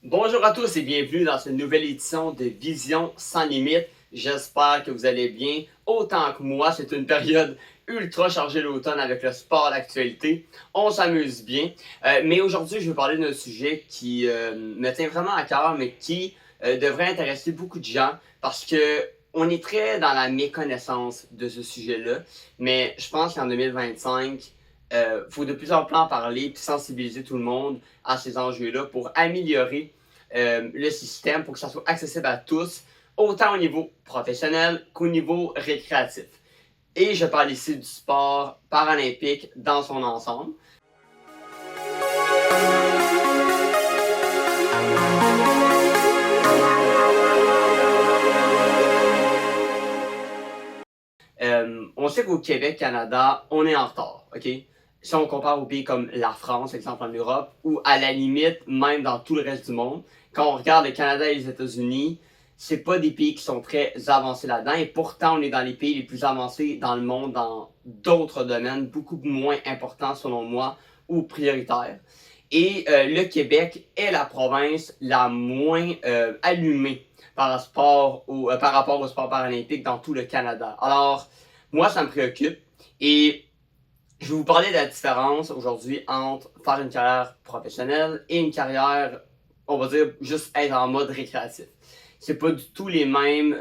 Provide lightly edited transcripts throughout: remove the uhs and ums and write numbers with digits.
Bonjour à tous et bienvenue dans cette nouvelle édition de Vision sans limite. J'espère que vous allez bien autant que moi. C'est une période ultra chargée l'automne avec le sport, l'actualité. On s'amuse bien. Mais aujourd'hui, je vais parler d'un sujet qui me tient vraiment à cœur, mais qui devrait intéresser beaucoup de gens parce que on est très dans la méconnaissance de ce sujet-là. Mais je pense qu'en 2025, faut de plus en plus en parler et sensibiliser tout le monde à ces enjeux-là pour améliorer le système pour que ça soit accessible à tous, autant au niveau professionnel qu'au niveau récréatif. Et je parle ici du sport paralympique dans son ensemble. On sait qu'au Québec, Canada, on est en retard, ok? Si on compare aux pays comme la France, exemple en Europe, ou à la limite, même dans tout le reste du monde, quand on regarde le Canada et les États-Unis, c'est pas des pays qui sont très avancés là-dedans, et pourtant on est dans les pays les plus avancés dans le monde dans d'autres domaines, beaucoup moins importants selon moi, ou prioritaires. Et le Québec est la province la moins allumée par rapport au sport paralympique dans tout le Canada. Alors, moi, ça me préoccupe et je vais vous parler de la différence aujourd'hui entre faire une carrière professionnelle et une carrière, on va dire, juste être en mode récréatif. C'est pas du tout les mêmes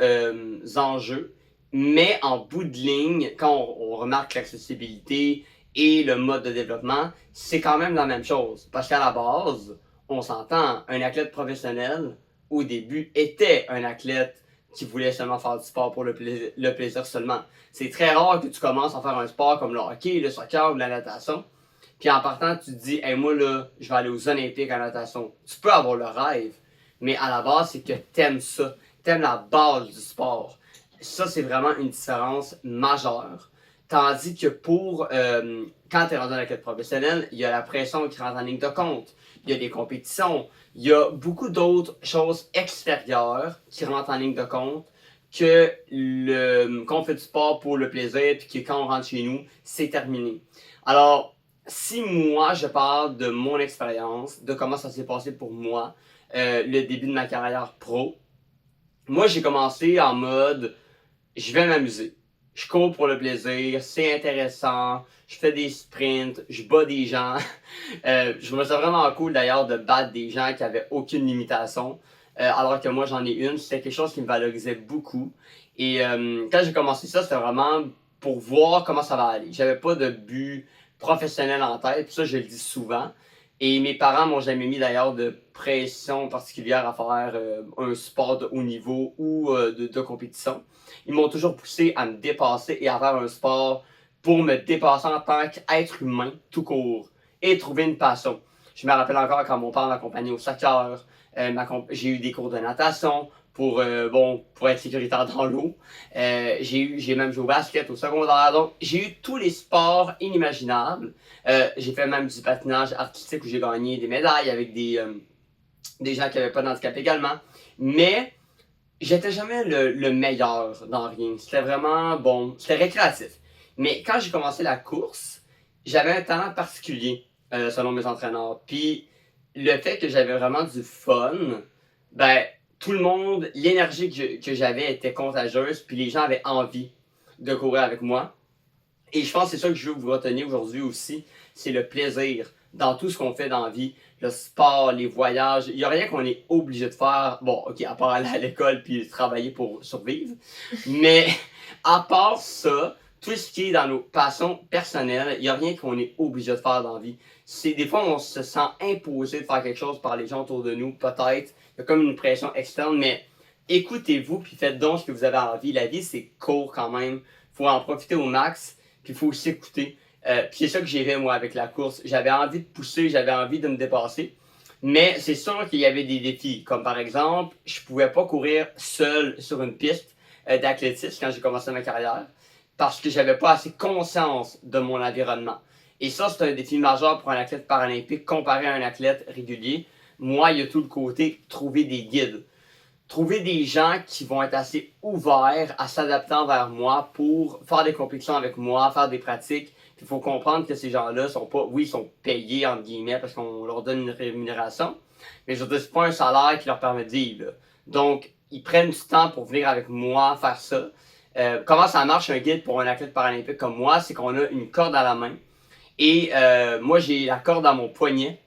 enjeux, mais en bout de ligne, quand on remarque l'accessibilité et le mode de développement, c'est quand même la même chose. Parce qu'à la base, on s'entend, un athlète professionnel, au début, était un athlète qui voulait seulement faire du sport pour le plaisir seulement. C'est très rare que tu commences à faire un sport comme le hockey, le soccer ou la natation. Puis en partant, tu te dis, hey, moi là, je vais aller aux Olympiques en natation. Tu peux avoir le rêve, mais à la base, c'est que t'aimes ça. T'aimes la base du sport. Ça, c'est vraiment une différence majeure. Tandis que quand tu es rendu dans la quête professionnelle, il y a la pression qui rentre en ligne de compte. Il y a des compétitions. Il y a beaucoup d'autres choses extérieures qui rentrent en ligne de compte que qu'on fait du sport pour le plaisir puis que quand on rentre chez nous, c'est terminé. Alors, si moi, je parle de mon expérience, de comment ça s'est passé pour moi, le début de ma carrière pro, moi, j'ai commencé en mode je vais m'amuser. Je cours pour le plaisir, c'est intéressant, je fais des sprints, je bats des gens. Je me sens vraiment cool d'ailleurs de battre des gens qui avaient aucune limitation, alors que moi j'en ai une. C'était quelque chose qui me valorisait beaucoup. Et quand j'ai commencé ça, c'était vraiment pour voir comment ça va aller. J'avais pas de but professionnel en tête, puis ça je le dis souvent. Et mes parents m'ont jamais mis d'ailleurs de pression particulière à faire un sport de haut niveau ou de compétition. Ils m'ont toujours poussé à me dépasser et à faire un sport pour me dépasser en tant qu'être humain tout court et trouver une passion. Je me rappelle encore quand mon père m'accompagnait au soccer, j'ai eu des cours de natation pour être sécuritaire dans l'eau. J'ai même joué au basket au secondaire. Donc, j'ai eu tous les sports inimaginables. J'ai fait même du patinage artistique où j'ai gagné des médailles avec des gens qui n'avaient pas d'handicap également. Mais j'étais jamais le meilleur dans rien. C'était vraiment bon. C'était récréatif. Mais quand j'ai commencé la course, j'avais un talent particulier, selon mes entraîneurs. Puis le fait que j'avais vraiment du fun, ben, tout le monde, l'énergie que j'avais était contagieuse, puis les gens avaient envie de courir avec moi. Et je pense que c'est ça que je veux vous retenir aujourd'hui aussi, c'est le plaisir dans tout ce qu'on fait dans la vie, le sport, les voyages. Il n'y a rien qu'on est obligé de faire. Bon, ok, à part aller à l'école puis travailler pour survivre. Mais à part ça, tout ce qui est dans nos passions personnelles, il n'y a rien qu'on est obligé de faire dans la vie. Des fois, on se sent imposé de faire quelque chose par les gens autour de nous, peut-être. Il y a comme une pression externe, mais écoutez-vous puis faites donc ce que vous avez envie. La vie, c'est court quand même. Il faut en profiter au max, puis il faut s'écouter. Puis c'est ça que j'ai fait moi avec la course. J'avais envie de pousser, j'avais envie de me dépasser. Mais c'est sûr qu'il y avait des défis. Comme par exemple, je pouvais pas courir seul sur une piste d'athlétisme quand j'ai commencé ma carrière parce que j'avais pas assez conscience de mon environnement. Et ça, c'est un défi majeur pour un athlète paralympique comparé à un athlète régulier. Moi, il y a tout le côté trouver des guides. Trouver des gens qui vont être assez ouverts à s'adapter envers moi pour faire des compétitions avec moi, faire des pratiques. Il faut comprendre que ces gens-là sont pas, oui, ils sont payés entre guillemets parce qu'on leur donne une rémunération, Mais je veux dire, c'est pas un salaire qui leur permet de vivre, là. Donc, ils prennent du temps pour venir avec moi faire ça. Comment ça marche un guide pour un athlète paralympique comme moi? C'est qu'on a une corde à la main. Et moi, j'ai la corde dans mon poignet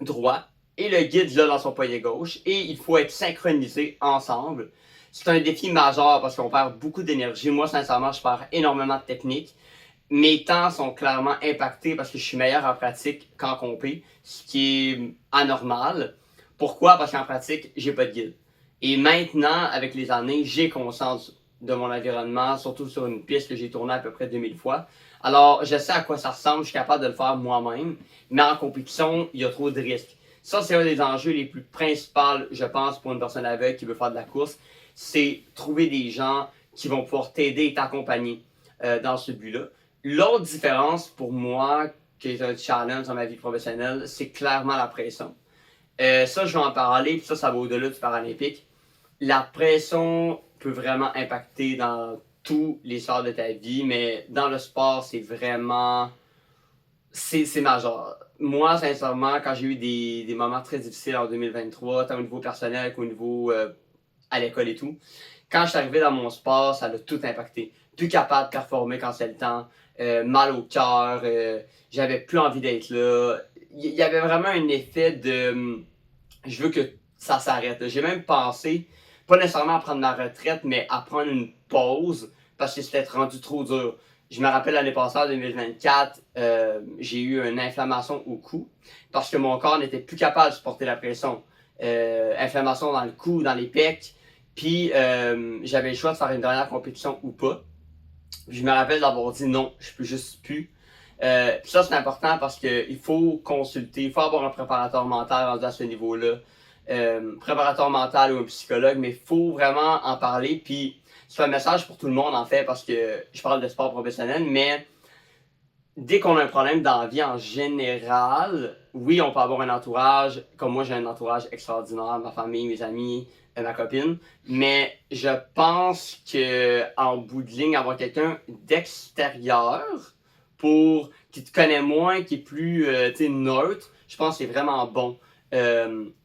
droit et le guide là dans son poignet gauche. Et il faut être synchronisé ensemble. C'est un défi majeur parce qu'on perd beaucoup d'énergie. Moi, sincèrement, je perds énormément de technique. Mes temps sont clairement impactés parce que je suis meilleur en pratique qu'en compé, ce qui est anormal. Pourquoi? Parce qu'en pratique, j'ai pas de guide. Et maintenant, avec les années, j'ai conscience de mon environnement, surtout sur une piste que j'ai tournée à peu près 2000 fois. Alors, je sais à quoi ça ressemble, je suis capable de le faire moi-même, mais en compétition, il y a trop de risques. Ça, c'est un des enjeux les plus principaux, je pense, pour une personne aveugle qui veut faire de la course, c'est trouver des gens qui vont pouvoir t'aider et t'accompagner dans ce but-là. L'autre différence pour moi, qui est un challenge dans ma vie professionnelle, c'est clairement la pression. Ça, je vais en parler, puis ça va au-delà du paralympique. La pression peut vraiment impacter dans tous les sphères de ta vie, mais dans le sport, c'est vraiment... C'est majeur. Moi, sincèrement, quand j'ai eu des moments très difficiles en 2023, tant au niveau personnel qu'au niveau à l'école et tout, quand je suis arrivé dans mon sport, ça a tout impacté. Plus capable de performer quand c'est le temps, mal au cœur, j'avais plus envie d'être là. Il y avait vraiment un effet de je veux que ça s'arrête. J'ai même pensé, pas nécessairement à prendre ma retraite, mais à prendre une pause parce que c'était rendu trop dur. Je me rappelle l'année passée, en 2024, j'ai eu une inflammation au cou parce que mon corps n'était plus capable de supporter la pression. Inflammation dans le cou, dans les pecs. Puis j'avais le choix de faire une dernière compétition ou pas. Puis je me rappelle d'avoir dit non, je peux juste plus. Puis ça, c'est important parce qu'il faut consulter, il faut avoir un préparateur mental rendu à ce niveau-là. Préparateur mental ou un psychologue, mais il faut vraiment en parler. Puis c'est un message pour tout le monde en fait parce que je parle de sport professionnel, mais dès qu'on a un problème dans la vie en général, oui, on peut avoir un entourage. Comme moi, j'ai un entourage extraordinaire, ma famille, mes amis, ma copine. Mais je pense que en bout de ligne, avoir quelqu'un d'extérieur qui te connaît moins, qui est plus neutre, je pense que c'est vraiment bon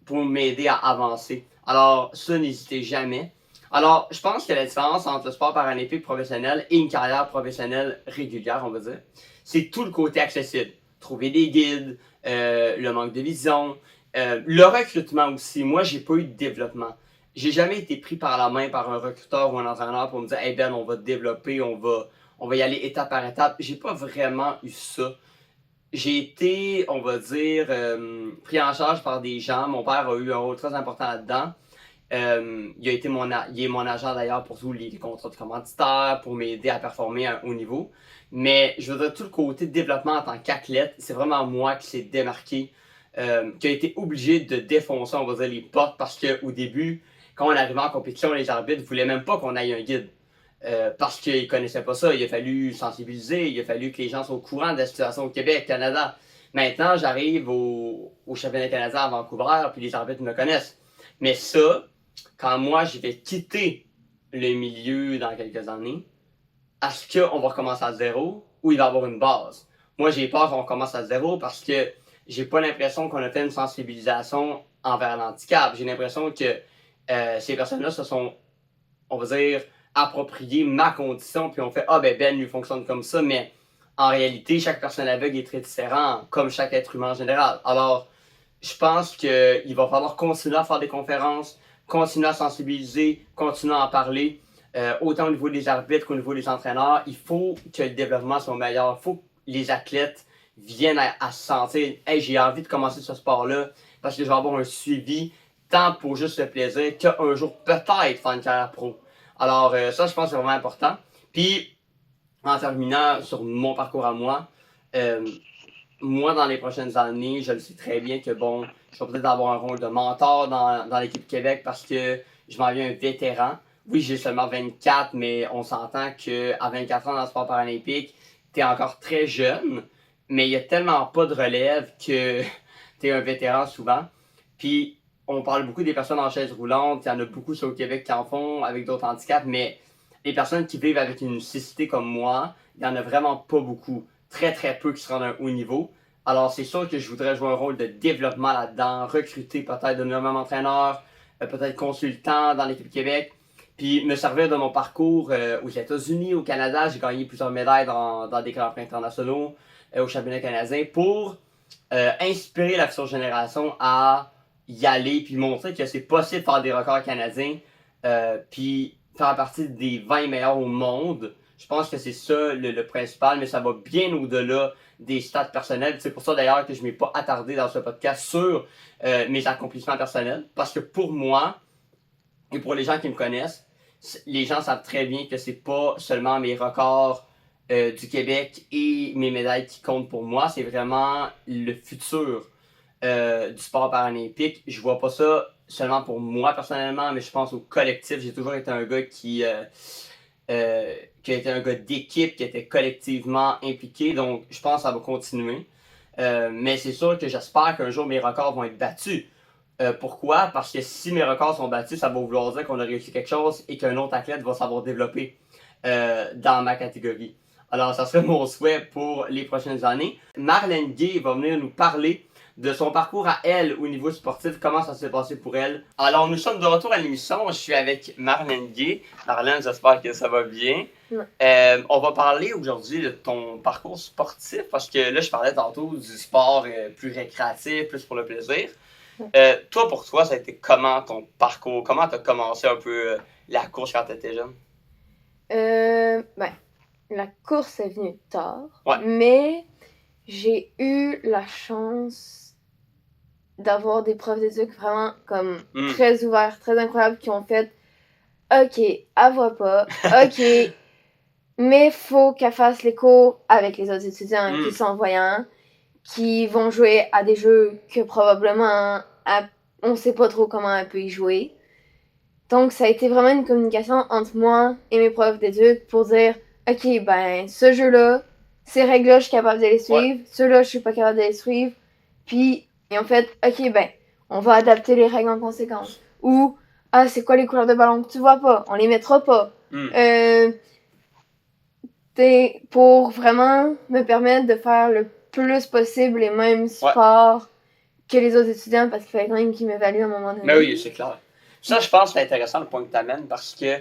pour m'aider à avancer. Alors, ça, n'hésitez jamais. Alors, je pense que la différence entre le sport paralympique professionnel et une carrière professionnelle régulière, on va dire, c'est tout le côté accessible. Trouver des guides, le manque de vision, le recrutement aussi. Moi, j'ai pas eu de développement. J'ai jamais été pris par la main par un recruteur ou un entraîneur pour me dire « Hey Ben, on va te développer, on va y aller étape par étape. » J'ai pas vraiment eu ça. J'ai été, on va dire, pris en charge par des gens. Mon père a eu un rôle très important là-dedans. Il est mon agent d'ailleurs pour tous les contrats de commanditaire, pour m'aider à performer à un haut niveau. Mais je veux dire, tout le côté de développement en tant qu'athlète, c'est vraiment moi qui s'est démarqué, qui a été obligé de défoncer, on va dire, les portes parce qu'au début, quand on arrivait en compétition, les arbitres ne voulaient même pas qu'on aille un guide. Parce qu'ils ne connaissaient pas ça. Il a fallu sensibiliser, il a fallu que les gens soient au courant de la situation au Québec, Canada. Maintenant, j'arrive au championnat canadien à Vancouver, puis les arbitres me connaissent. Mais ça, quand moi, je vais quitter le milieu dans quelques années, est-ce qu'on va recommencer à zéro ou il va y avoir une base? Moi, j'ai peur qu'on commence à zéro parce que j'ai pas l'impression qu'on a fait une sensibilisation envers l'handicap. J'ai l'impression que ces personnes-là se sont, on va dire, approprié ma condition puis on fait « Ah ben lui fonctionne comme ça », mais en réalité, chaque personne aveugle est très différente, comme chaque être humain en général. Alors, je pense qu'il va falloir continuer à faire des conférences, continuer à sensibiliser, continuer à en parler, autant au niveau des arbitres qu'au niveau des entraîneurs. Il faut que le développement soit meilleur. Il faut que les athlètes viennent à se sentir « Hey, j'ai envie de commencer ce sport-là parce que je vais avoir un suivi tant pour juste le plaisir qu'un jour peut-être faire une carrière pro. » Alors ça, je pense que c'est vraiment important. Puis, en terminant sur mon parcours à moi, moi, dans les prochaines années, je le sais très bien que bon, je vais peut-être avoir un rôle de mentor dans l'équipe Québec parce que je m'en viens un vétéran. Oui, j'ai seulement 24, mais on s'entend qu'à 24 ans dans le sport paralympique, tu es encore très jeune, mais il n'y a tellement pas de relève que tu es un vétéran souvent. Puis, on parle beaucoup des personnes en chaise roulante, il y en a beaucoup sur le Québec qui en font avec d'autres handicaps, mais les personnes qui vivent avec une cécité comme moi, il n'y en a vraiment pas beaucoup. Très très peu qui se rendent à un haut niveau. Alors, c'est sûr que je voudrais jouer un rôle de développement là-dedans, recruter peut-être, devenir même entraîneur, peut-être consultant dans l'équipe Québec, puis me servir de mon parcours aux États-Unis, au Canada. J'ai gagné plusieurs médailles dans des grands prix internationaux, au championnat canadien, pour inspirer la future génération à y aller, puis montrer que c'est possible de faire des records canadiens, puis faire partie des 20 meilleurs au monde. Je pense que c'est ça le principal, mais ça va bien au-delà des stats personnels. C'est pour ça d'ailleurs que je ne m'ai pas attardé dans ce podcast sur mes accomplissements personnels, parce que pour moi, et pour les gens qui me connaissent, les gens savent très bien que c'est pas seulement mes records du Québec et mes médailles qui comptent pour moi, c'est vraiment le futur du sport paralympique. Je vois pas ça seulement pour moi personnellement, mais je pense au collectif. J'ai toujours été un gars qui a été un gars d'équipe, qui était collectivement impliqué, donc je pense que ça va continuer. Mais c'est sûr que j'espère qu'un jour mes records vont être battus. Pourquoi? Parce que si mes records sont battus, ça va vouloir dire qu'on a réussi quelque chose et qu'un autre athlète va savoir développer dans ma catégorie. Alors, ça serait mon souhait pour les prochaines années. Marlène Gay va venir nous parler de son parcours à elle au niveau sportif, comment ça s'est passé pour elle. Alors, nous sommes de retour à l'émission. Je suis avec Marlène Gay. Marlène, j'espère que ça va bien. Ouais. On va parler aujourd'hui de ton parcours sportif parce que là, je parlais tantôt du sport plus récréatif, plus pour le plaisir. Toi, pour toi, ça a été comment ton parcours? Comment tu as commencé un peu la course quand tu étais jeune? La course est venue tard, ouais. Mais j'ai eu la chance d'avoir des profs d'éduc vraiment comme très ouverts, très incroyables, qui ont fait « Ok, elle voit pas, ok, mais faut qu'elle fasse les cours avec les autres étudiants qui sont voyants, qui vont jouer à des jeux que probablement on sait pas trop comment elle peut y jouer. » Donc, ça a été vraiment une communication entre moi et mes profs d'éduc pour dire « Ok, ben, ce jeu-là, ces règles-là, je suis capable de les suivre. Ceux-là, je suis pas capable de les suivre. » Puis, et en fait, ok, ben, on va adapter les règles en conséquence. Ou, ah, c'est quoi les couleurs de ballon que tu vois pas? On les mettra pas. Pour vraiment me permettre de faire le plus possible les mêmes sports que les autres étudiants, parce qu'il fallait quand même qu'ils m'évaluent à un moment donné. Mais oui, c'est clair. Ça, je pense que c'est intéressant le point que tu amènes parce que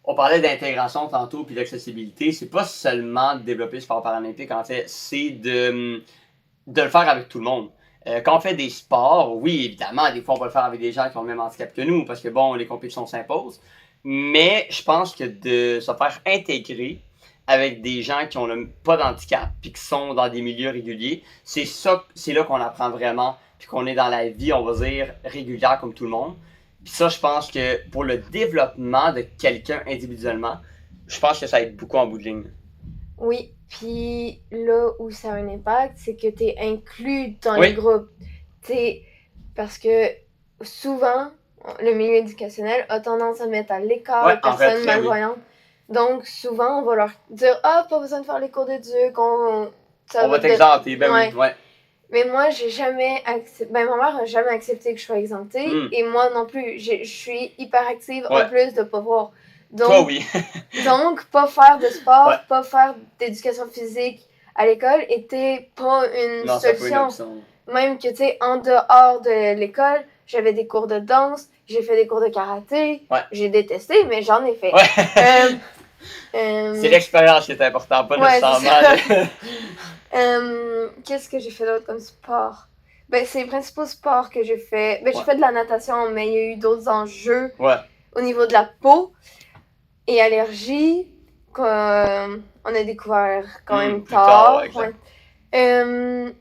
on parlait d'intégration tantôt puis d'accessibilité. C'est pas seulement de développer le sport paralympique, en fait, c'est de le faire avec tout le monde. Quand on fait des sports, oui, évidemment, des fois on va le faire avec des gens qui ont le même handicap que nous parce que bon, les compétitions s'imposent. Mais je pense que de se faire intégrer avec des gens qui ont pas d'handicap puis qui sont dans des milieux réguliers, c'est là qu'on apprend vraiment puis qu'on est dans la vie, on va dire, régulière comme tout le monde. Puis ça, je pense que pour le développement de quelqu'un individuellement, je pense que ça aide beaucoup en bout de ligne. Oui, puis là où ça a un impact, c'est que tu es inclus dans les groupes. Parce que souvent, le milieu éducationnel a tendance à mettre à l'écart les personnes malvoyantes. Donc souvent, on va leur dire « Ah, pas besoin de faire les cours d'éduc, on va t'exempter, oui. Mais moi, j'ai jamais accepté. Ma mère n'a jamais accepté que je sois exemptée. Et moi non plus. Je suis hyper active en plus de pas voir. Donc, toi, oui. donc, pas faire de sport, pas faire d'éducation physique à l'école était pas une solution. Même que, tu sais, en dehors de l'école, j'avais des cours de danse, j'ai fait des cours de karaté. J'ai détesté, mais j'en ai fait. C'est l'expérience qui est importante, pas nécessairement. Qu'est-ce que j'ai fait d'autre comme sport? Ben, c'est les principaux sports que j'ai fait. Ben, j'ai fait de la natation, mais il y a eu d'autres enjeux au niveau de la peau et allergies qu'on a découvert quand même tard. Mais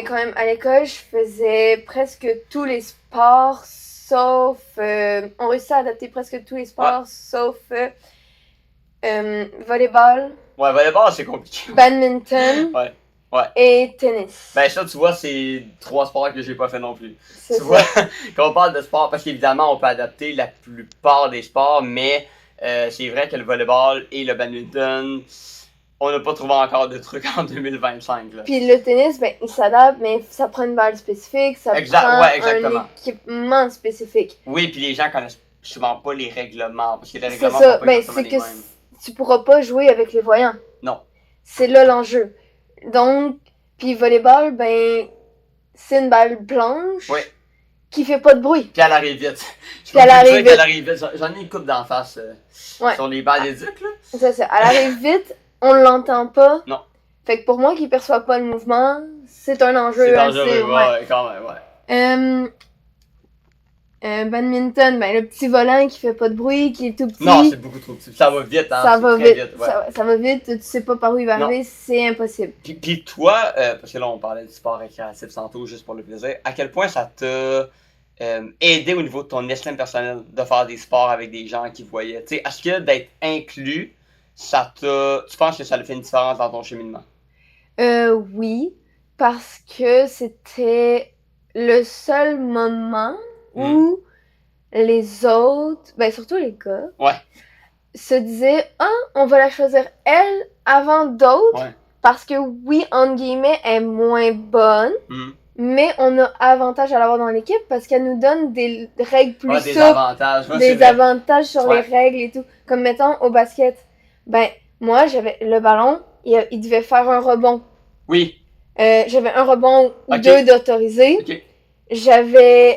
quand même, à l'école, je faisais presque tous les sports, sauf... on réussit à adapter presque tous les sports, sauf volleyball. Ouais, volleyball, c'est compliqué. Badminton. Et tennis. Ben ça, tu vois, c'est 3 sports que j'ai pas fait non plus. Tu vois, quand on parle de sport, parce qu'évidemment, on peut adapter la plupart des sports, mais c'est vrai que le volleyball et le badminton, on n'a pas trouvé encore de trucs en 2025. Là. Puis le tennis, ben, il s'adapte, mais ça prend une balle spécifique, ça prend un équipement spécifique. Oui, puis les gens connaissent souvent pas les règlements, parce que les règlements sont pas exactement les mêmes. Tu pourras pas jouer avec les voyants. Non. C'est là l'enjeu. Donc, Puis volleyball, ben, c'est une balle blanche Oui. qui fait pas de bruit. Puis elle arrive vite. Puis elle arrive vite. J'en ai une coupe d'en face Ouais. sur les balles d'éduc, là. C'est ça. Elle arrive vite, on l'entend pas. Non. Fait que pour moi qui perçoit pas le mouvement, c'est un enjeu C'est assez. dangereux, ouais, quand même, ouais. Badminton, ben le petit volant qui fait pas de bruit, qui est tout petit. Non, c'est beaucoup trop petit. Ça va vite, hein. Ça va très vite. ouais. Ça va vite, tu sais pas par où il va arriver, c'est impossible. Puis toi, parce que là on parlait du sport récréatif tantôt, juste pour le plaisir, à quel point ça t'a aidé au niveau de ton estime personnelle de faire des sports avec des gens qui voyaient? Tu sais, est-ce que d'être inclus, tu penses que ça a fait une différence dans ton cheminement? Oui, parce que c'était le seul moment où les autres, ben surtout les gars, se disaient « Ah, on va la choisir elle avant d'autres parce que oui, entre guillemets, elle est moins bonne, mais on a avantage à l'avoir dans l'équipe parce qu'elle nous donne des règles plus souples, des avantages sur les règles et tout. Comme mettons au basket, ben moi j'avais le ballon, il devait faire un rebond. Oui. J'avais un rebond ou deux d'autorisé.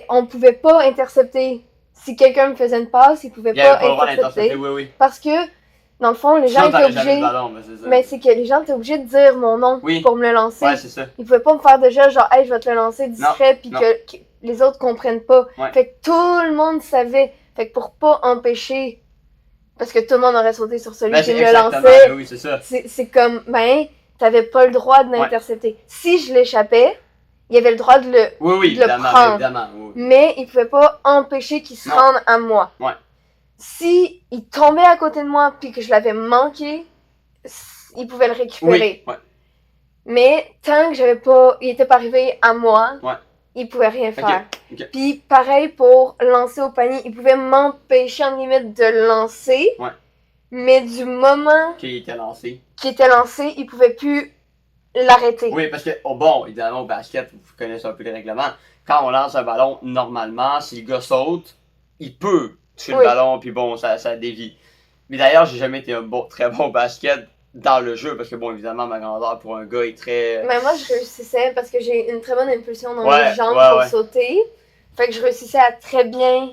On pouvait pas intercepter. Si quelqu'un me faisait une passe, il pouvait pas intercepter. Parce que, dans le fond, les gens étaient obligés. Mais c'est que les gens étaient obligés de dire mon nom pour me le lancer. Ouais, c'est ça. Ils pouvaient pas me faire déjà genre, hey, je vais te le lancer discret, puis que les autres comprennent pas. Fait que tout le monde savait. Fait que pour pas empêcher, parce que tout le monde aurait sauté sur celui qui me lançait. Oui, c'est ça. C'est comme, ben, t'avais pas le droit de l'intercepter. Si je l'échappais, il avait le droit de le prendre. Évidemment, mais il pouvait pas empêcher qu'il se rende à moi. Si il tombait à côté de moi puis que je l'avais manqué, il pouvait le récupérer. Mais tant que il était pas arrivé à moi, il pouvait rien faire. Puis pareil pour lancer au panier, il pouvait m'empêcher en limite de le lancer. Mais du moment qu'il était lancé, il pouvait plus l'arrêter. Oui, parce que, bon, évidemment, au basket, vous connaissez un peu les règlements. Quand on lance un ballon, normalement, si le gars saute, il peut toucher le ballon, puis bon, ça dévie. Mais d'ailleurs, j'ai jamais été très bon au basket dans le jeu, parce que, bon, évidemment, ma grandeur pour un gars est très... Mais moi, je réussissais parce que j'ai une très bonne impulsion dans les jambes pour sauter. Fait que je réussissais à très bien...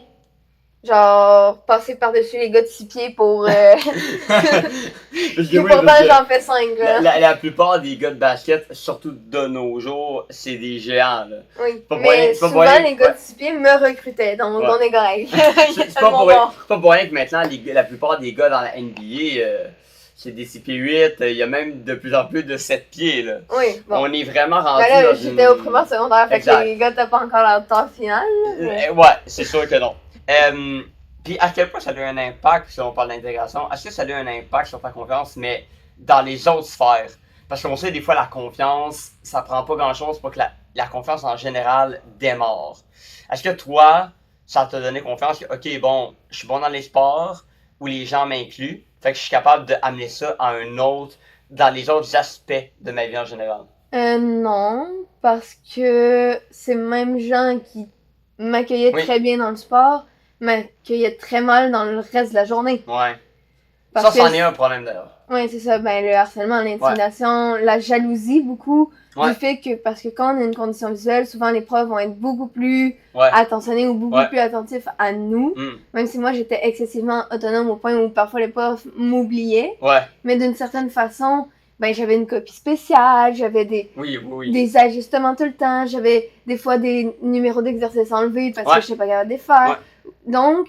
Genre, passer par-dessus les gars de 6 pieds pour... Et pourtant, j'en fais 5, là. La plupart des gars de basket, surtout de nos jours, c'est des géants, là. Oui, mais souvent, les gars de 6 pieds me recrutaient, donc on est correct. C'est pas pour rien que maintenant, la plupart des gars dans la NBA, c'est des 6 pieds 8, il y a même de plus en plus de 7 pieds, là. Oui, bon. On est vraiment rendu là, j'étais au primaire secondaire, fait que les gars, t'as pas encore leur temps final. Ouais, c'est sûr que non. Puis à quel point ça a eu un impact, si on parle d'intégration, est-ce que ça a eu un impact sur ta confiance, mais dans les autres sphères? Parce qu'on sait des fois la confiance, ça prend pas grand-chose pour que la confiance en général démarre. Est-ce que toi, ça t'a donné confiance que, ok, bon, je suis bon dans les sports, où les gens m'incluent, fait que je suis capable d'amener ça à un autre, dans les autres aspects de ma vie en général? Non, parce que ces mêmes gens qui m'accueillait très bien dans le sport, m'accueillait très mal dans le reste de la journée. Ouais. Parce ça, c'en est un problème d'ailleurs. Ouais, c'est ça. Ben, le harcèlement, l'intimidation, la jalousie, beaucoup. Du fait que, parce que quand on a une condition visuelle, souvent les profs vont être beaucoup plus attentionnés ou beaucoup plus attentifs à nous. Même si moi, j'étais excessivement autonome au point où parfois les profs m'oubliaient. Mais d'une certaine façon, ben, j'avais une copie spéciale, j'avais des ajustements tout le temps, j'avais des fois des numéros d'exercice enlevés parce que je sais pas capable de les faire. Donc,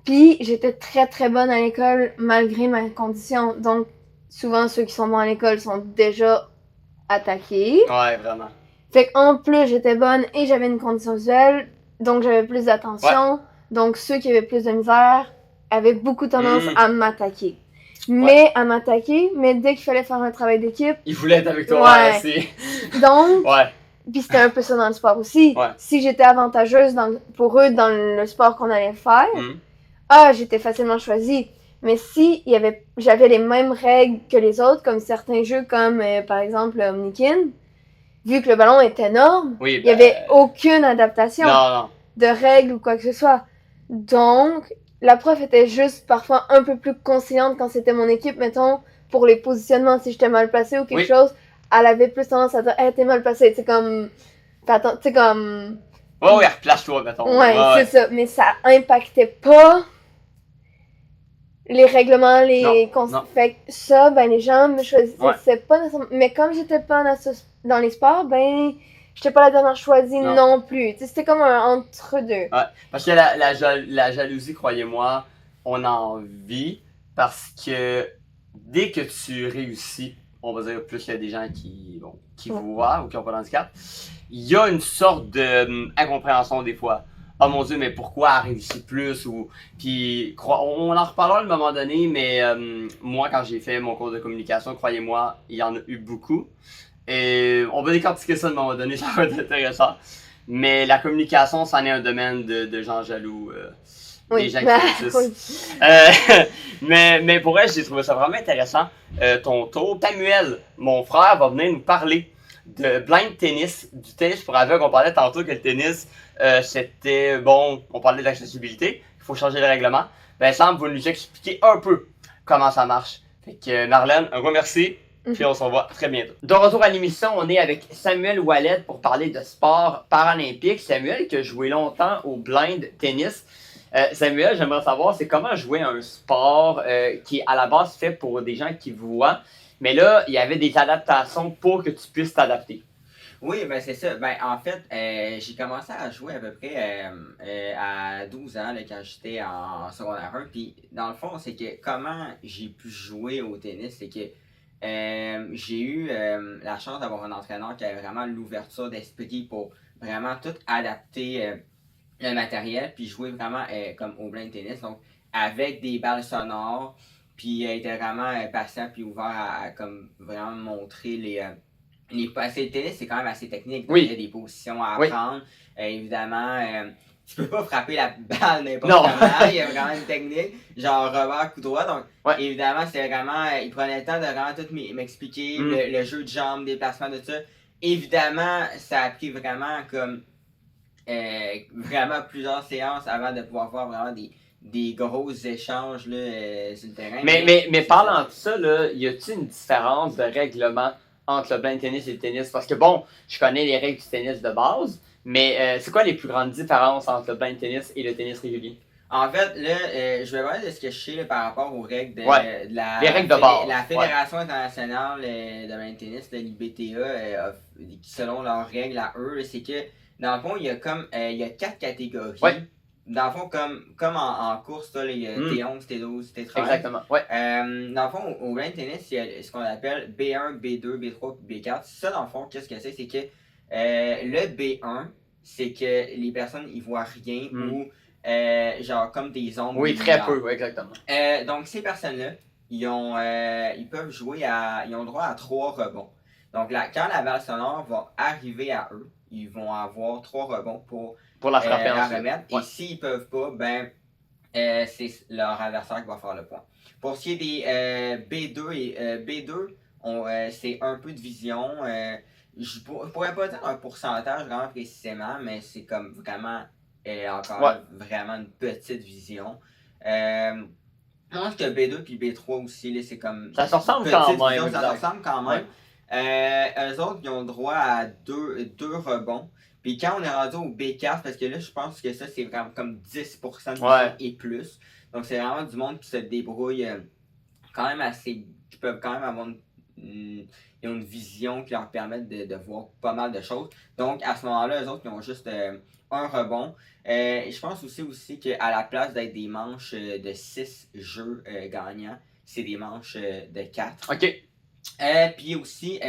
puis j'étais très très bonne à l'école malgré ma condition. Donc, souvent ceux qui sont bons à l'école sont déjà attaqués. Ouais, vraiment. Fait qu'en plus, j'étais bonne et j'avais une condition visuelle, donc j'avais plus d'attention. Donc, ceux qui avaient plus de misère avaient beaucoup tendance à m'attaquer. Mais dès qu'il fallait faire un travail d'équipe... Ils voulaient être avec toi aussi. Donc, puis c'était un peu ça dans le sport aussi. Si j'étais avantageuse pour eux dans le sport qu'on allait faire, j'étais facilement choisie. Mais si j'avais les mêmes règles que les autres, comme certains jeux comme par exemple Omnikin, vu que le ballon est énorme, il n'y avait aucune adaptation de règles ou quoi que ce soit. Donc, la prof était juste parfois un peu plus conciliante quand c'était mon équipe, mettons, pour les positionnements, si j'étais mal placée ou quelque chose, elle avait plus tendance à dire, hey, t'es mal placé, c'est comme, tu sais, comme. Ouais, ouais, replace-toi, mettons. Ouais, c'est ça, mais ça impactait pas les règlements, Non. Fait que ça, ben, les gens me choisissaient Ouais. pas nécessairement. Mais comme j'étais pas dans les sports, ben, j'étais pas la dernière choisie Non. non plus. Tu sais, c'était comme un entre-deux. Ouais. Parce que la jalousie, croyez-moi, on en vit parce que dès que tu réussis, on va dire plus qu'il y a des gens qui voient ou qui n'ont pas d'handicap, il y a une sorte de incompréhension des fois. Oh mon Dieu, mais pourquoi elle réussit plus ou puis on en reparlera à un moment donné, mais moi quand j'ai fait mon cours de communication, croyez-moi, il y en a eu beaucoup. Et on va décortiquer ça à un moment donné, ça va être intéressant. Mais la communication, c'en est un domaine de gens jaloux. Des gens qui réussissent. Mais pour elle, j'ai trouvé ça vraiment intéressant. Ton tour. Samuel, mon frère, va venir nous parler de blind tennis, du tennis pour aveugles. On parlait tantôt que le tennis, c'était bon, on parlait de l'accessibilité. Il faut changer le règlement. Ben, Sam va nous expliquer un peu comment ça marche. Fait que Marlène, un gros merci. Puis on se revoit très bientôt. De retour à l'émission, on est avec Samuel Ouellet pour parler de sport paralympique. Samuel qui a joué longtemps au blind tennis. Samuel, j'aimerais savoir, c'est comment jouer un sport qui est à la base fait pour des gens qui voient, mais là, il y avait des adaptations pour que tu puisses t'adapter. Oui, ben c'est ça. Ben en fait, j'ai commencé à jouer à peu près à 12 ans là, quand j'étais en secondaire 1. Puis dans le fond, c'est que comment j'ai pu jouer au tennis, c'est que j'ai eu la chance d'avoir un entraîneur qui avait vraiment l'ouverture d'esprit pour vraiment tout adapter le matériel, puis jouer vraiment comme au blind tennis, donc avec des balles sonores, puis il était vraiment patient puis ouvert à comme vraiment montrer parce que le tennis, c'est quand même assez technique. Donc Oui. il y a des positions à Oui. apprendre. Évidemment, tu peux pas frapper la balle n'importe Non. comment. Il y a vraiment une technique, genre revers, coup droit. Donc, Ouais. évidemment, c'est vraiment. Il prenait le temps de vraiment tout m'expliquer, le jeu de jambes, des placements, de ça. Évidemment, ça a pris vraiment comme. Vraiment plusieurs séances avant de pouvoir voir vraiment des gros échanges là, sur le terrain. Mais parlant de ça, là, y a-t-il une différence de règlement entre le blind tennis et le tennis? Parce que bon, je connais les règles du tennis de base, mais c'est quoi les plus grandes différences entre le blind tennis et le tennis régulier? En fait, là, je vais parler de ce que je sais là, par rapport aux règles de la, les règles de base. La Fédération internationale de blind tennis, de l'IBTA, selon leurs règles à eux, c'est que dans le fond, il y a comme il y a 4 catégories. Ouais. Dans le fond, comme en course, là, il y a T11, T12, T13. Exactement. Ouais. Dans le fond, au blind tennis, il y a ce qu'on appelle B1, B2, B3, B4. Ça, dans le fond, qu'est-ce que c'est? C'est que le B1, c'est que les personnes, ils voient rien ou genre comme des ombres. Oui, très peu, oui, exactement. Donc, ces personnes-là, ils peuvent jouer ils ont le droit à 3 rebonds. Donc, quand la balle sonore va arriver à eux, ils vont avoir 3 rebonds pour la frapper la remettre. Ouais. Et s'ils peuvent pas, ben, c'est leur adversaire qui va faire le point. Pour ce qui est des B2 et B2, c'est un peu de vision. Je pourrais pas dire un pourcentage vraiment précisément, mais c'est comme vraiment vraiment une petite vision. Je pense que B2 puis B3 aussi, là, c'est comme. Ça se ressemble quand même. Vision, ça se ressemble quand même. Eux autres, ils ont le droit à deux rebonds. Puis quand on est rendu au B4, parce que là, je pense que ça, c'est vraiment comme 10% de vision et plus. Donc, c'est vraiment du monde qui se débrouille quand même assez. Qui peuvent quand même avoir ils ont une vision qui leur permet de voir pas mal de choses. Donc, à ce moment-là, eux autres, ils ont juste un rebond. Je pense aussi qu'à la place d'être des manches de 6 jeux gagnants, c'est des manches de 4. OK. Puis aussi,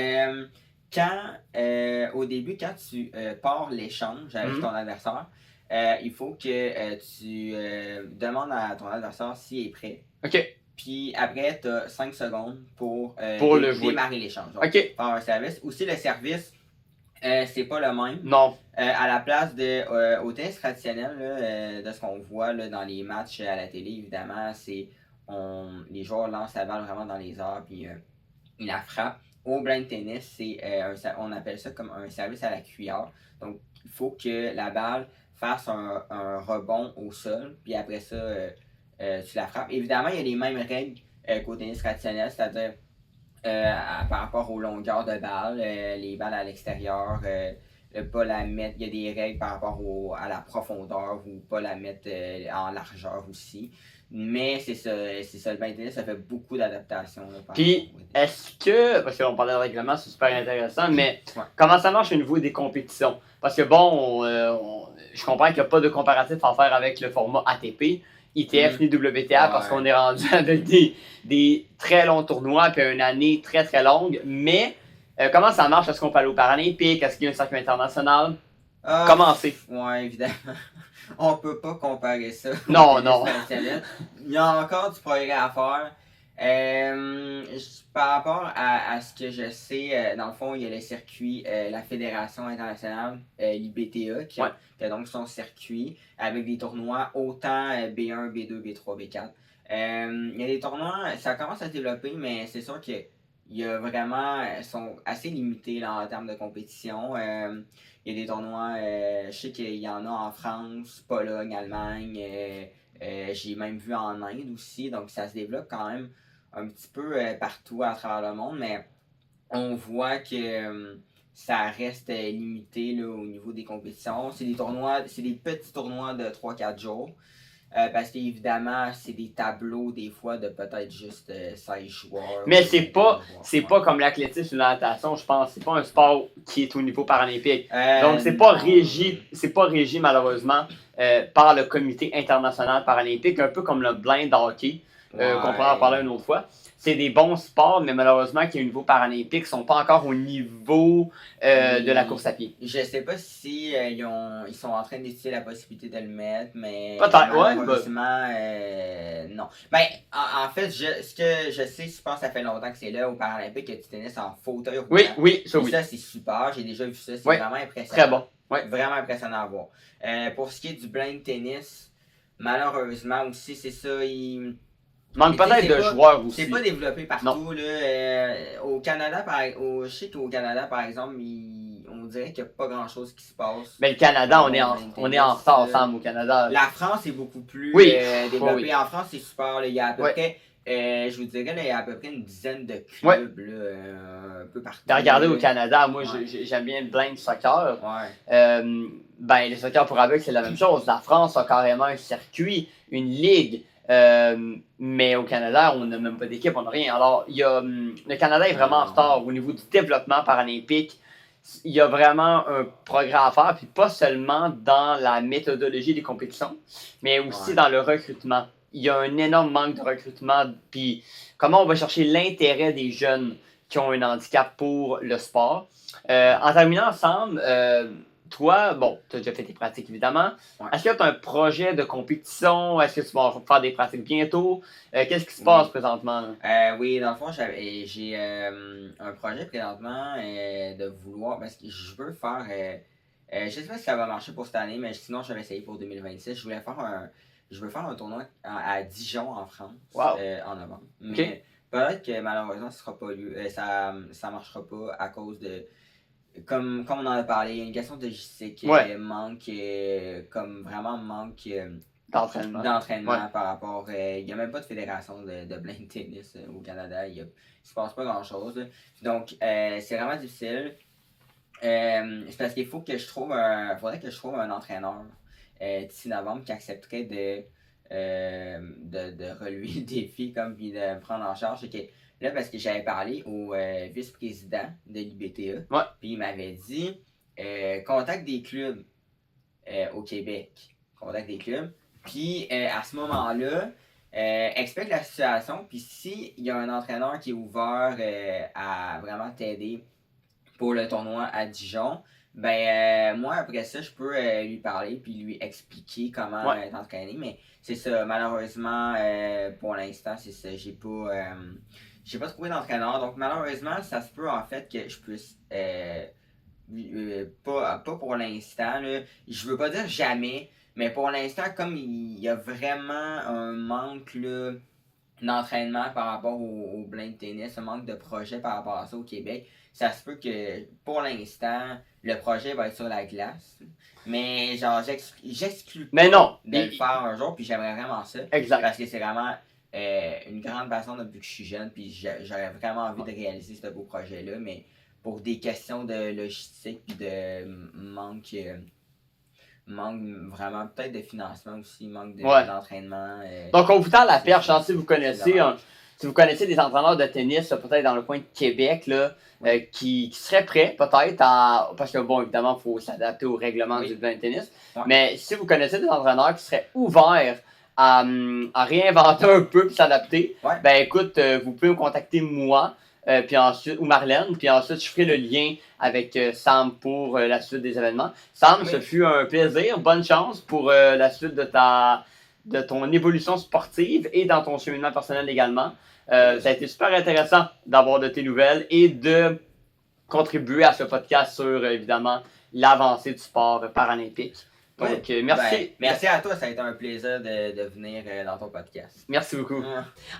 au début, quand tu pars l'échange avec ton adversaire, il faut que tu demandes à ton adversaire s'il est prêt. OK. Puis après, tu as 5 secondes pour démarrer l'échange. Donc, OK. faire un service. Aussi, le service, c'est pas le même. Non. À la place au tennis traditionnel, là, de ce qu'on voit là, dans les matchs à la télé, évidemment, les joueurs lancent la balle vraiment dans les airs puis ils la frappent. Au blind tennis, on appelle ça comme un service à la cuillère. Donc, il faut que la balle fasse un rebond au sol, puis après ça, tu la frappes. Évidemment, il y a les mêmes règles qu'au tennis traditionnel, c'est-à-dire par rapport aux longueurs de balles, les balles à l'extérieur, pas la mettre, il y a des règles par rapport à la profondeur ou pas la mettre en largeur aussi. Mais c'est ça, le ballon de tennis, ça fait beaucoup d'adaptation. Puis, est-ce que, parce qu'on parlait de règlement, c'est super intéressant, mais Ouais. comment ça marche au niveau des compétitions? Parce que bon, je comprends qu'il n'y a pas de comparatif à faire avec le format ATP, ITF ni WTA, parce qu'on est rendu avec des très longs tournois puis une année très très longue, mais comment ça marche? Est-ce qu'on peut aller aux Paralympiques? Est-ce qu'il y a un circuit international? Comment c'est? Ouais, évidemment. On peut pas comparer ça. Non, non. Il y a encore du progrès à faire. Par rapport à ce que je sais, dans le fond, il y a le circuit, la Fédération internationale, l'IBTA, qui a donc son circuit avec des tournois autant B1, B2, B3, B4. Il y a des tournois, ça commence à se développer, mais c'est sûr que il y a vraiment, sont assez limités là, en termes de compétition. Il y a des tournois, je sais qu'il y en a en France, Pologne, Allemagne, j'ai même vu en Inde aussi, donc ça se développe quand même un petit peu partout à travers le monde, mais on voit que ça reste limité là, au niveau des compétitions. C'est des tournois, c'est des petits tournois de 3-4 jours. Parce qu'évidemment, c'est des tableaux des fois de peut-être juste 16 joueurs. Mais c'est pas comme l'athlétisme ou la natation, je pense. C'est pas un sport qui est au niveau paralympique. Donc c'est pas régi malheureusement par le comité international paralympique, un peu comme le blind hockey, qu'on pourra en parler une autre fois. C'est des bons sports, mais malheureusement qui au niveau paralympique sont pas encore au niveau de la course à pied. Je sais pas si ils sont en train d'étudier la possibilité de le mettre, mais malheureusement, non. Ben, en fait, ce que je sais, je pense que ça fait longtemps que c'est là au Paralympique que tu tennis en fauteuil roulant. Oui. Ça, c'est super, j'ai déjà vu ça, c'est vraiment impressionnant. Très bon. Vraiment impressionnant à voir. Pour ce qui est du blind tennis, malheureusement aussi, c'est ça, il manque peut-être de joueurs aussi. C'est pas développé partout. Là, au Canada, je sais qu'au Canada, par exemple, on dirait qu'il n'y a pas grand chose qui se passe. Mais le Canada, on est en retard ensemble au Canada. La France est beaucoup plus développée. Oui. En France, c'est super. Là, il y a à peu près, je vous dirais, là, il y a à peu près une dizaine de clubs là, un peu partout. Regardez au Canada, moi j'aime bien le blind soccer. Le soccer pour aveugles, c'est la même chose. La France a carrément un circuit, une ligue. Mais au Canada, on n'a même pas d'équipe, on n'a rien. Alors, le Canada est vraiment en retard au niveau du développement paralympique. Il y a vraiment un progrès à faire, puis pas seulement dans la méthodologie des compétitions, mais aussi dans le recrutement. Il y a un énorme manque de recrutement, puis comment on va chercher l'intérêt des jeunes qui ont un handicap pour le sport. En terminant ensemble, toi, tu as déjà fait tes pratiques évidemment. Est-ce que tu as un projet de compétition? Est-ce que tu vas faire des pratiques bientôt? Qu'est-ce qui se passe présentement? Oui, dans le fond, j'ai un projet présentement de vouloir, parce que je veux faire, je sais pas si ça va marcher pour cette année, mais sinon je vais essayer pour 2026. Je veux faire un tournoi à Dijon en France en novembre. Mais peut-être que malheureusement ça marchera pas à cause de. Comme on en a parlé, il y a une question de logistique, manque d'entraînement par rapport. Il n'y a même pas de fédération de blind tennis au Canada. Il ne se passe pas grand chose. Donc, c'est vraiment difficile. C'est parce qu'il faut que je trouve faudrait que je trouve un entraîneur d'ici novembre qui accepterait de relever le défi puis de me prendre en charge. Là, parce que j'avais parlé au vice-président de l'IBTA, puis il m'avait dit contacte des clubs au Québec. Contacte des clubs. Puis à ce moment-là, explique la situation. Puis s'il y a un entraîneur qui est ouvert à vraiment t'aider pour le tournoi à Dijon, moi après ça, je peux lui parler puis lui expliquer comment t'entraîner. Mais c'est ça, malheureusement, pour l'instant, c'est ça. J'ai pas trouvé d'entraîneur, donc malheureusement, ça se peut en fait que je puisse pas pour l'instant, là, je veux pas dire jamais, mais pour l'instant, comme il y a vraiment un manque là, d'entraînement par rapport au blind tennis, un manque de projet par rapport à ça au Québec, ça se peut que pour l'instant, le projet va être sur la glace. Mais genre, j'exclus pas de le faire un jour, puis j'aimerais vraiment ça. Exact. Parce que c'est vraiment une grande passion depuis que je suis jeune, puis j'aurais vraiment envie de réaliser ce beau projet-là, mais pour des questions de logistique puis de manque vraiment peut-être de financement aussi, manque d'entraînement. Donc on vous tend la perche, hein, si vous connaissez des entraîneurs de tennis, peut-être dans le coin de Québec, là, qui seraient prêts peut-être parce que bon, évidemment, il faut s'adapter au règlement du tennis. Ouais. Mais si vous connaissez des entraîneurs qui seraient ouverts à réinventer un peu et s'adapter, ben écoute, vous pouvez me contacter moi. Puis ensuite, ou Marlène, puis ensuite je ferai le lien avec Sam pour la suite des événements. Sam, ce fut un plaisir, bonne chance pour la suite de ton évolution sportive et dans ton cheminement personnel également. Ça a été super intéressant d'avoir de tes nouvelles et de contribuer à ce podcast sur, évidemment, l'avancée du sport paralympique. Donc, merci. Merci à toi, ça a été un plaisir de venir dans ton podcast. Merci beaucoup.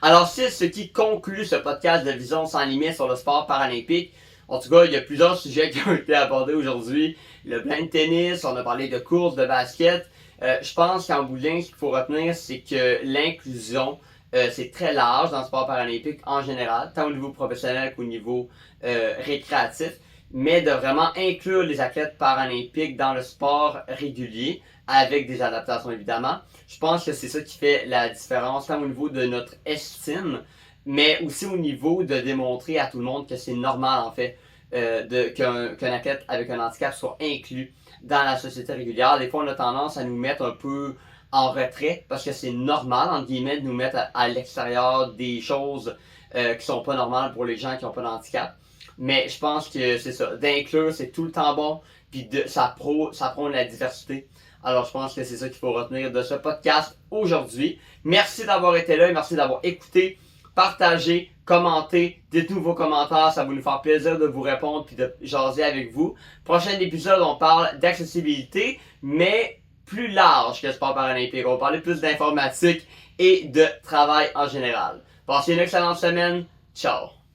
Alors, c'est ce qui conclut ce podcast de Vision sans limite sur le sport paralympique. En tout cas, il y a plusieurs sujets qui ont été abordés aujourd'hui. Le plein de tennis, on a parlé de course, de basket. Je pense qu'en bout de ligne, ce qu'il faut retenir, c'est que l'inclusion, c'est très large dans le sport paralympique en général, tant au niveau professionnel qu'au niveau récréatif. Mais de vraiment inclure les athlètes paralympiques dans le sport régulier, avec des adaptations évidemment. Je pense que c'est ça qui fait la différence, tant au niveau de notre estime, mais aussi au niveau de démontrer à tout le monde que c'est normal en fait qu'un athlète avec un handicap soit inclus dans la société régulière. Des fois, on a tendance à nous mettre un peu en retrait parce que c'est normal, entre guillemets, de nous mettre à l'extérieur des choses qui sont pas normales pour les gens qui n'ont pas de handicap. Mais je pense que c'est ça, d'inclure, c'est tout le temps bon, puis ça prône la diversité. Alors je pense que c'est ça qu'il faut retenir de ce podcast aujourd'hui. Merci d'avoir été là et merci d'avoir écouté, partagé, commenté. Dites-nous vos commentaires, ça va nous faire plaisir de vous répondre puis de jaser avec vous. Prochain épisode, on parle d'accessibilité, mais plus large que le sport paralympique. On va parler plus d'informatique et de travail en général. Passez une excellente semaine. Ciao!